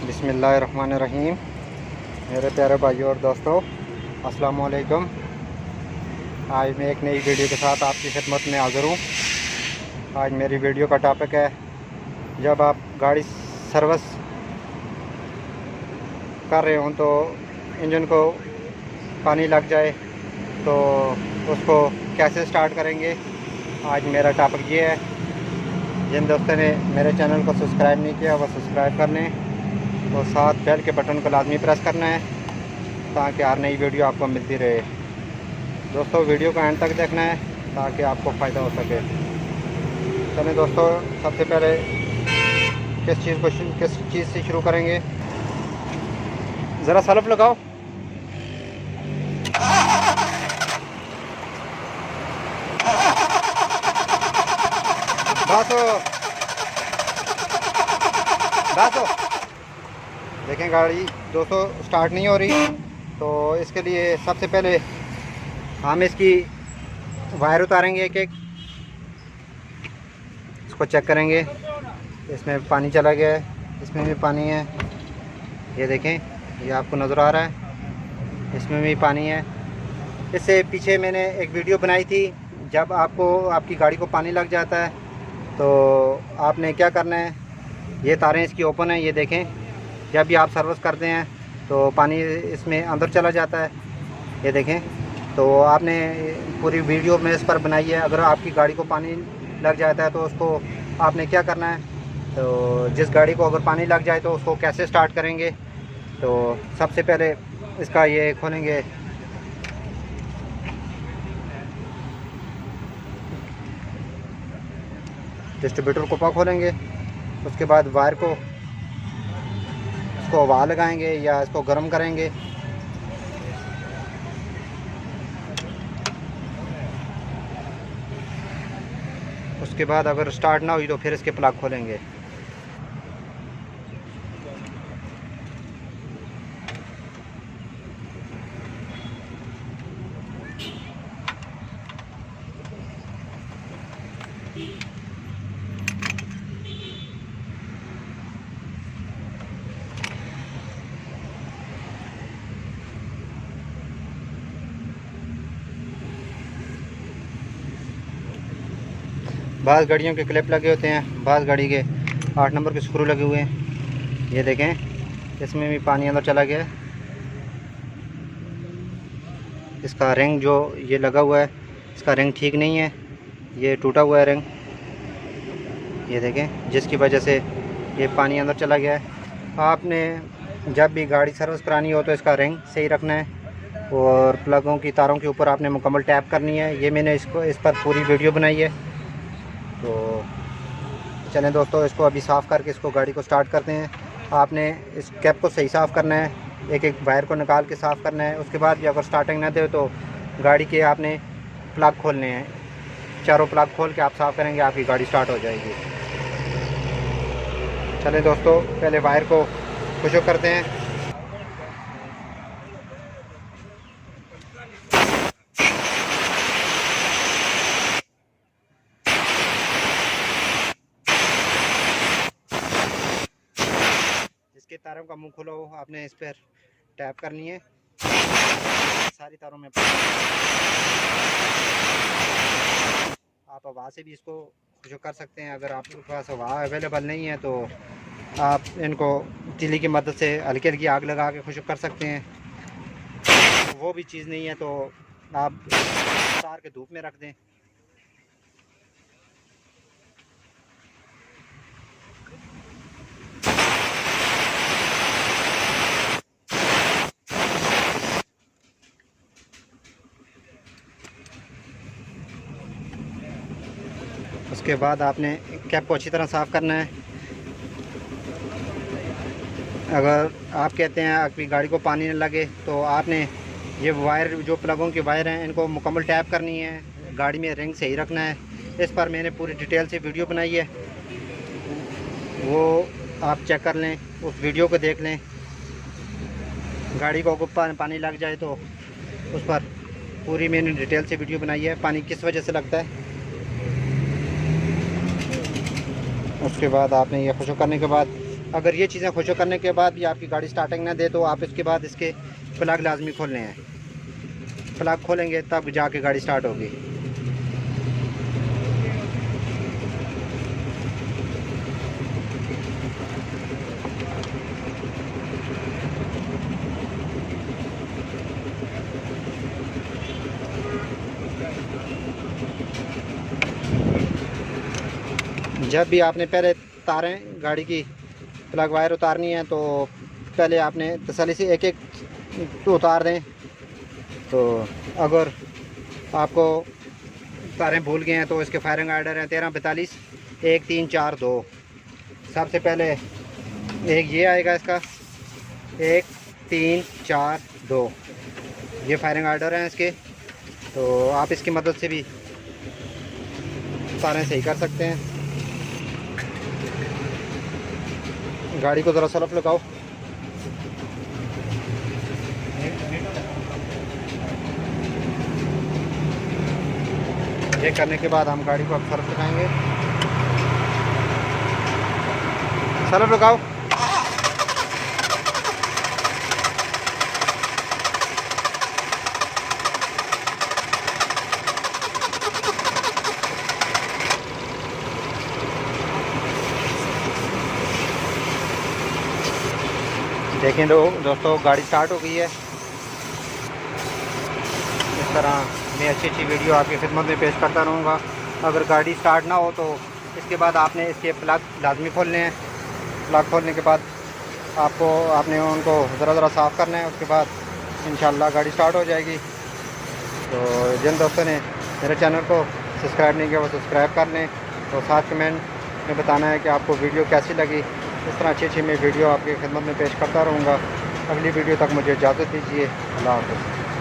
बिस्मिल्लाहिर्रहमानिर्रहीम। मेरे प्यारे भाइयों और दोस्तों, अस्सलाम वालेकुम। आज मैं एक नई वीडियो के साथ आपकी खिदमत में हाज़िर हूँ। आज मेरी वीडियो का टॉपिक है, जब आप गाड़ी सर्विस कर रहे हों तो इंजन को पानी लग जाए तो उसको कैसे स्टार्ट करेंगे। आज मेरा टॉपिक ये है। जिन दोस्तों ने मेरे चैनल को सब्सक्राइब नहीं किया वो सब्सक्राइब कर लें और साथ बेल के बटन को लाजमी प्रेस करना है ताकि हर नई वीडियो आपको मिलती रहे। दोस्तों, वीडियो का एंड तक देखना है ताकि आपको फ़ायदा हो सके। चलें दोस्तों, सबसे पहले किस चीज़ से शुरू करेंगे। ज़रा सल्फ लगाओ। बस देखें, गाड़ी दोस्तों स्टार्ट नहीं हो रही, तो इसके लिए सबसे पहले हम इसकी वायर उतारेंगे एक एक। इसको चेक करेंगे। इसमें पानी चला गया है, इसमें भी पानी है। ये देखें, ये आपको नज़र आ रहा है, इसमें भी पानी है। इससे पीछे मैंने एक वीडियो बनाई थी। जब आपकी गाड़ी को पानी लग जाता है तो आपने क्या करना है। ये तारें इसकी ओपन है, ये देखें। जब भी आप सर्विस करते हैं तो पानी इसमें अंदर चला जाता है, ये देखें। तो आपने पूरी वीडियो में इस पर बनाई है। अगर आपकी गाड़ी को पानी लग जाता है तो उसको आपने क्या करना है। तो जिस गाड़ी को अगर पानी लग जाए तो उसको कैसे स्टार्ट करेंगे। तो सबसे पहले इसका ये खोलेंगे, डिस्ट्रीब्यूटर को खोलेंगे। उसके बाद वायर को इसको हवा लगाएंगे या इसको गर्म करेंगे। उसके बाद अगर स्टार्ट ना हुई तो फिर इसके प्लग खोलेंगे। बाज़ गाड़ियों के क्लिप लगे होते हैं, बाज़ गाड़ी के 8 नंबर के स्क्रू लगे हुए हैं। ये देखें, इसमें भी पानी अंदर चला गया है। इसका रिंग जो ये लगा हुआ है, इसका रिंग ठीक नहीं है, ये टूटा हुआ है रिंग। ये देखें, जिसकी वजह से ये पानी अंदर चला गया है। आपने जब भी गाड़ी सर्विस करानी हो तो इसका रिंग सही रखना है और प्लगों की तारों के ऊपर आपने मुकम्मल टैप करनी है। ये मैंने इस पर पूरी वीडियो बनाई है। तो चलें दोस्तों, इसको अभी साफ़ करके इसको गाड़ी को स्टार्ट करते हैं। आपने इस कैप को सही साफ़ करना है, एक एक वायर को निकाल के साफ़ करना है। उसके बाद भी अगर स्टार्टिंग ना दे तो गाड़ी के आपने प्लग खोलने हैं। चारों प्लग खोल के आप साफ़ करेंगे, आपकी गाड़ी स्टार्ट हो जाएगी। चलें दोस्तों, पहले वायर को खुशक करते हैं। इसके तारों का मुंह खुला हो, आपने इस पर टैप करनी है। सारी तारों में आप हवा से भी इसको खुशक कर सकते हैं। अगर आपके पास हवा अवेलेबल नहीं है तो आप इनको तीली की मदद से हल्की हल्की आग लगा के खुशक कर सकते हैं। वो भी चीज़ नहीं है तो आप तार के धूप में रख दें। उसके बाद आपने कैप को अच्छी तरह साफ़ करना है। अगर आप कहते हैं आपकी गाड़ी को पानी न लगे तो आपने ये वायर, जो प्लगों की वायर हैं, इनको मुकम्मल टैप करनी है। गाड़ी में रिंग सही रखना है। इस पर मैंने पूरी डिटेल से वीडियो बनाई है, वो आप चेक कर लें, उस वीडियो को देख लें। गाड़ी को अगर पानी लग जाए तो उस पर पूरी मैंने डिटेल से वीडियो बनाई है, पानी किस वजह से लगता है। उसके बाद आपने ये खुशक करने के बाद अगर ये चीज़ें खुशक करने के बाद भी आपकी गाड़ी स्टार्टिंग ना दे तो आप इसके बाद इसके प्लग लाजमी खोलने हैं। प्लग खोलेंगे तब जाके गाड़ी स्टार्ट होगी। जब भी आपने पहले तारें गाड़ी की प्लग वायर उतारनी है तो पहले आपने तसल्ली से एक एक तो उतार दें। तो अगर आपको तारें भूल गए हैं तो इसके फायरिंग आर्डर हैं 13 42 1 3 4 2। सबसे पहले एक ये आएगा इसका 1 3 4 2, ये फायरिंग आर्डर हैं इसके। तो आप इसकी मदद से भी तारें सही कर सकते हैं। गाड़ी को ज़रा सलफ लगाओ। ये करने के बाद हम गाड़ी को अब सलफ लगाएंगे। सलफ लगाओ। देखें दोस्तों गाड़ी स्टार्ट हो गई है। इस तरह मैं अच्छी अच्छी वीडियो आपकी खिदमत में पेश करता रहूँगा। अगर गाड़ी स्टार्ट ना हो तो इसके बाद आपने इसके प्लग लाजमी खोलने हैं। प्लग खोलने के बाद आपने उनको ज़रा साफ़ करना है। उसके बाद इंशाल्लाह गाड़ी स्टार्ट हो जाएगी। तो जिन दोस्तों ने मेरे चैनल को सब्सक्राइब नहीं किया वो सब्सक्राइब कर लें। तो साथ कमेंट में बताना है कि आपको वीडियो कैसी लगी। इस तरह अच्छी मैं वीडियो आपकी खिदमत में पेश करता रहूँगा। अगली वीडियो तक मुझे इजाज़त दीजिए। अल्लाह हाफ़िज़।